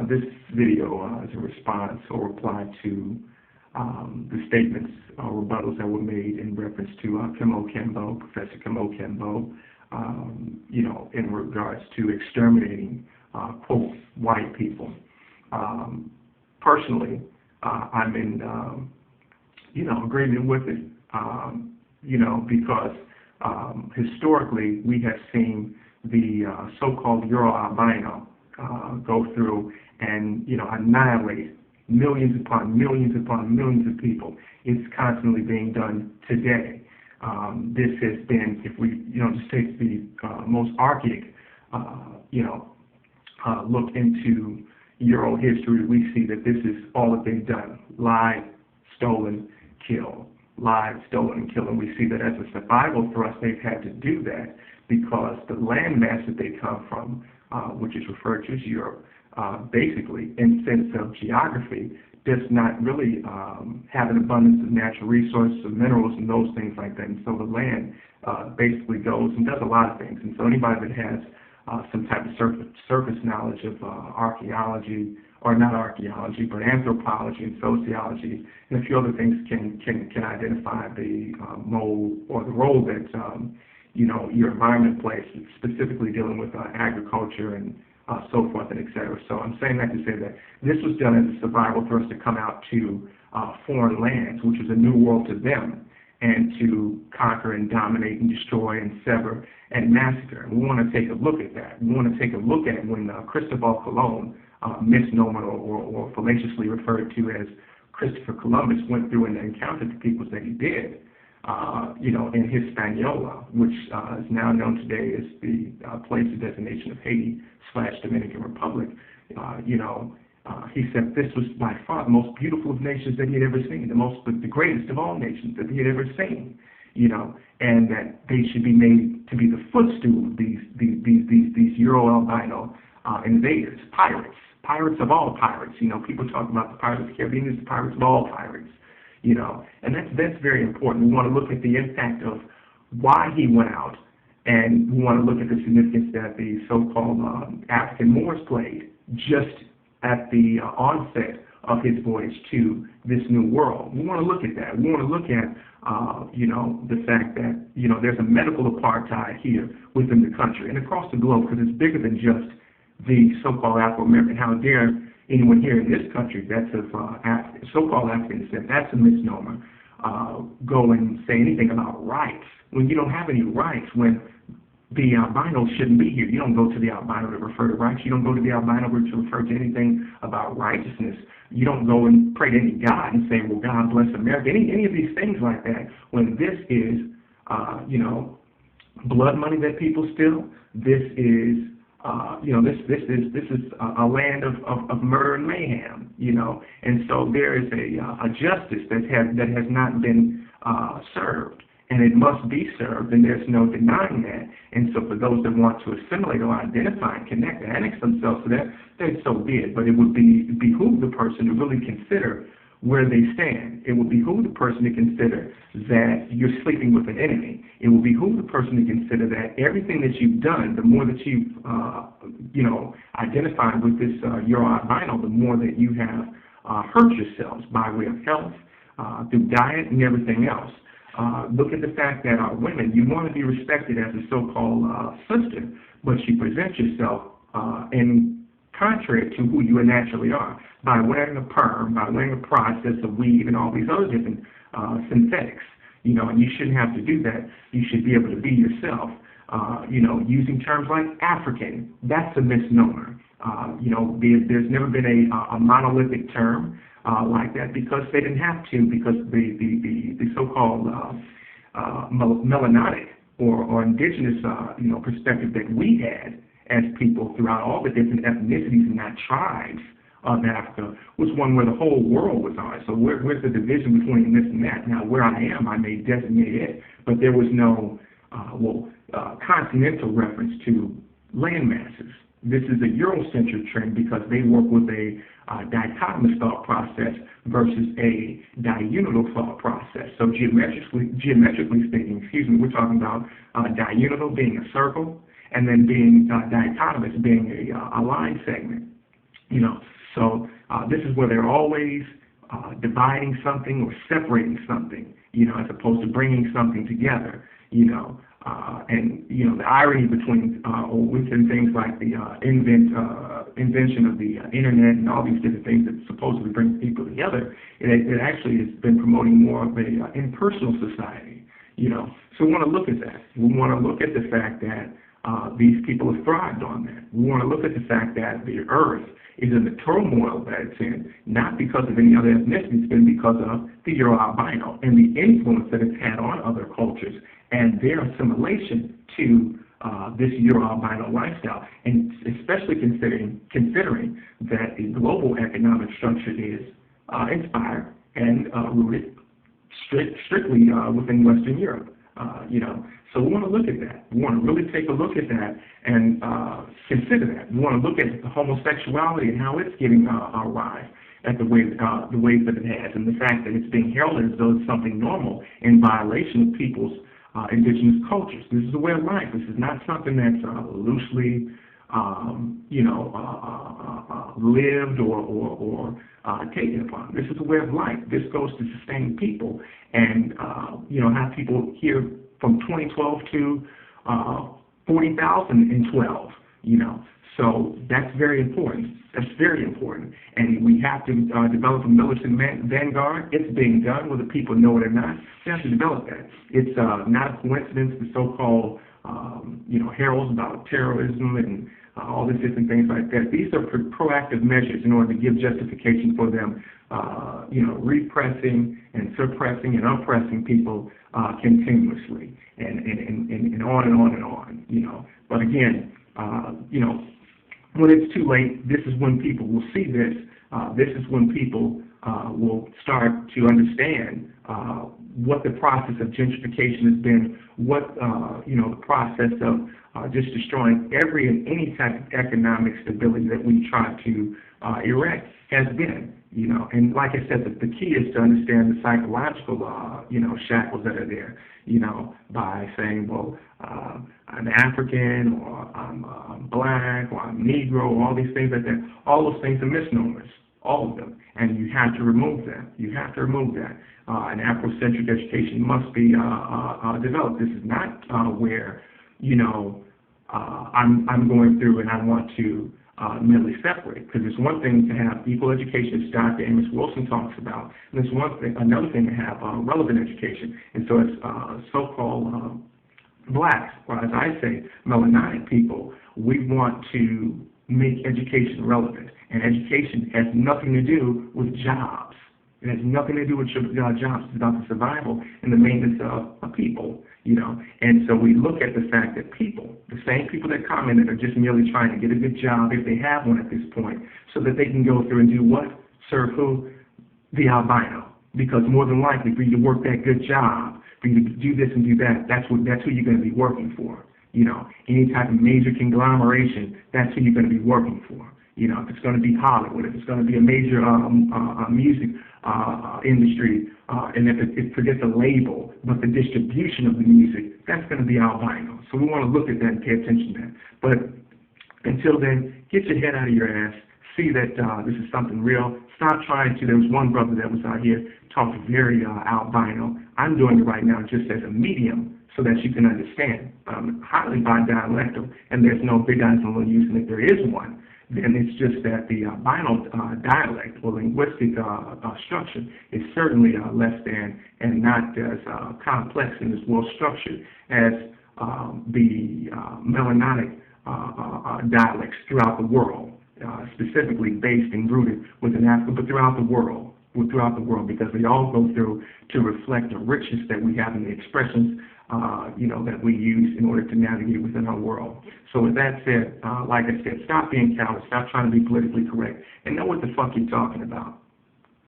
This video is a response or reply to the statements or rebuttals that were made in reference to Professor Kim Okembo, in regards to exterminating, quote, white people. Personally, I'm in, agreement with it, because historically we have seen the so-called Euro-albino go through and, annihilate millions upon millions upon millions of people. It's constantly being done today. This has been, if we, just take the most archaic, look into Euro history, we see that this is all that they've done: lied, stolen, killed. Lied, stolen, and killed. And we see that as a survival thrust, they've had to do that because the landmass that they come from, which is referred to as Europe, basically, in sense of geography, does not really have an abundance of natural resources, of minerals, and those things like that. And so the land basically goes and does a lot of things. And so anybody that has some type of surface knowledge of archaeology, or not archaeology, but anthropology and sociology, and a few other things can identify the role or the role that your environment plays, specifically dealing with agriculture and so forth and et cetera. So I'm saying that to say that this was done as a survival for us to come out to foreign lands, which was a new world to them, and to conquer and dominate and destroy and sever and massacre. And we want to take a look at that. We want to take a look at when Cristobal Colon, misnomer or fallaciously referred to as Christopher Columbus, went through and encountered the peoples that he did, in Hispaniola, which is now known today as the place of designation of Haiti/Dominican Republic. He said this was by far the most beautiful of nations that he had ever seen, the greatest of all nations that he had ever seen, and that they should be made to be the footstool of these Euro-albino invaders, pirates of all pirates. People talk about the Pirates of the Caribbean as the pirates of all pirates, and that's very important. We want to look at the impact of why he went out, and we want to look at the significance that the so-called African Moors played just at the onset of his voyage to this new world. We want to look at that. We want to look at, the fact that, there's a medical apartheid here within the country and across the globe, because it's bigger than just the so-called Afro-American. How dare anyone here in this country that's of so-called African descent, that's a misnomer, go and say anything about rights when you don't have any rights, when the albino shouldn't be here. You don't go to the albino to refer to rights. You don't go to the albino to refer to anything about righteousness. You don't go and pray to any God and say, well, God bless America. Any of these things like that, when this is, blood money that people steal. This is, this is a land of murder and mayhem, and so there is a justice that has not been served. And it must be served, and there's no denying that. And so for those that want to assimilate or identify and connect and annex themselves to that, then so be it. But it would behoove the person to really consider where they stand. It would behoove the person to consider that you're sleeping with an enemy. It would behoove the person to consider that everything that you've done, the more that you've, identified with this Euro-albino, the more that you have hurt yourselves by way of health, through diet and everything else. Look at the fact that women, you want to be respected as a so-called sister, but you present yourself in contrary to who you naturally are by wearing a perm, by wearing a process of weave and all these other different synthetics. And you shouldn't have to do that. You should be able to be yourself. Using terms like African, that's a misnomer. There's never been a monolithic term like that, because they didn't have to, because the so-called melanotic or indigenous perspective that we had as people throughout all the different ethnicities and not tribes of Africa was one where the whole world was on. So where's the division between this and that? Now, where I am, I may designate it, but there was no continental reference to land masses. This is a Eurocentric trend because they work with a dichotomous thought process versus a diunital thought process. So geometrically speaking, we're talking about diunital being a circle, and then being dichotomous being a line segment. You know, so this is where they're always dividing something or separating something, you know, as opposed to bringing something together, you know. And, you know, the irony between, or within things like the invention of the internet and all these different things that supposedly bring people together, it actually has been promoting more of a impersonal society, you know. So we want to look at that. We want to look at the fact that these people have thrived on that. We want to look at the fact that the earth is in the turmoil that it's in, not because of any other ethnicity, it's been because of the Euro-albino and the influence that it's had on other cultures and their assimilation to this Euro-albino lifestyle, and especially considering that the global economic structure is inspired and rooted strictly within Western Europe. You know, so we want to look at that. We want to really take a look at that and consider that. We want to look at the homosexuality and how it's getting a rise at the ways that it has, and the fact that it's being heralded as though it's something normal in violation of people's indigenous cultures. This is a way of life. This is not something that's loosely, you know, lived or taken upon. This is a way of life. This goes to sustain people and, you know, have people here from 2012 to 40,012, you know. So that's very important. That's very important. And we have to develop a militant vanguard. It's being done, whether people know it or not. We have to develop that. It's not a coincidence, the so-called, you know, heralds about terrorism and all these different things like that. These are proactive measures in order to give justification for them, you know, repressing and suppressing and oppressing people continuously, and on and on and on, you know. But again, you know, when it's too late, this is when people will see this. This is when people will start to understand what the process of gentrification has been, what, you know, the process of just destroying every and any type of economic stability that we try to erect has been, you know. And like I said, the key is to understand the psychological, you know, shackles that are there, you know, by saying, well, I'm African, or I'm black, or I'm Negro, all these things like that. All those things are misnomers, all of them, and you have to remove them. You have to remove that. An Afrocentric education must be developed. This is not where, you know, I'm going through and I want to merely separate, because it's one thing to have equal education, as Dr. Amos Wilson talks about, and it's another thing to have relevant education. And so it's so-called blacks, or as I say, melanatic people, we want to make education relevant. And education has nothing to do with jobs. It has nothing to do with jobs. It's about the survival and the maintenance of people, you know. And so we look at the fact that people, the same people that commented, are just merely trying to get a good job, if they have one at this point, so that they can go through and do what? Serve who? The albino. Because more than likely, for you to work that good job, for you to do this and do that, that's who you're going to be working for. You know, any type of major conglomeration, that's who you're going to be working for. You know, if it's going to be Hollywood, if it's going to be a major music industry, and if it forgets a label, but the distribution of the music, that's going to be albino. So we want to look at that and pay attention to that. But until then, get your head out of your ass. See that this is something real. Stop trying to. There was one brother that was out here talking very albino. I'm doing it right now just as a medium so that you can understand. Highly bi-dialectal, and there's no big eyes and little use, and if there is one, then it's just that the albino dialect or linguistic structure is certainly less than and not as complex and as well structured as the melanatic dialects throughout the world, specifically based and rooted within Africa, but throughout the world, because they all go through to reflect the richness that we have in the expressions, you know, that we use in order to navigate within our world. So with that said, like I said, stop being callous, stop trying to be politically correct, and know what the fuck you're talking about.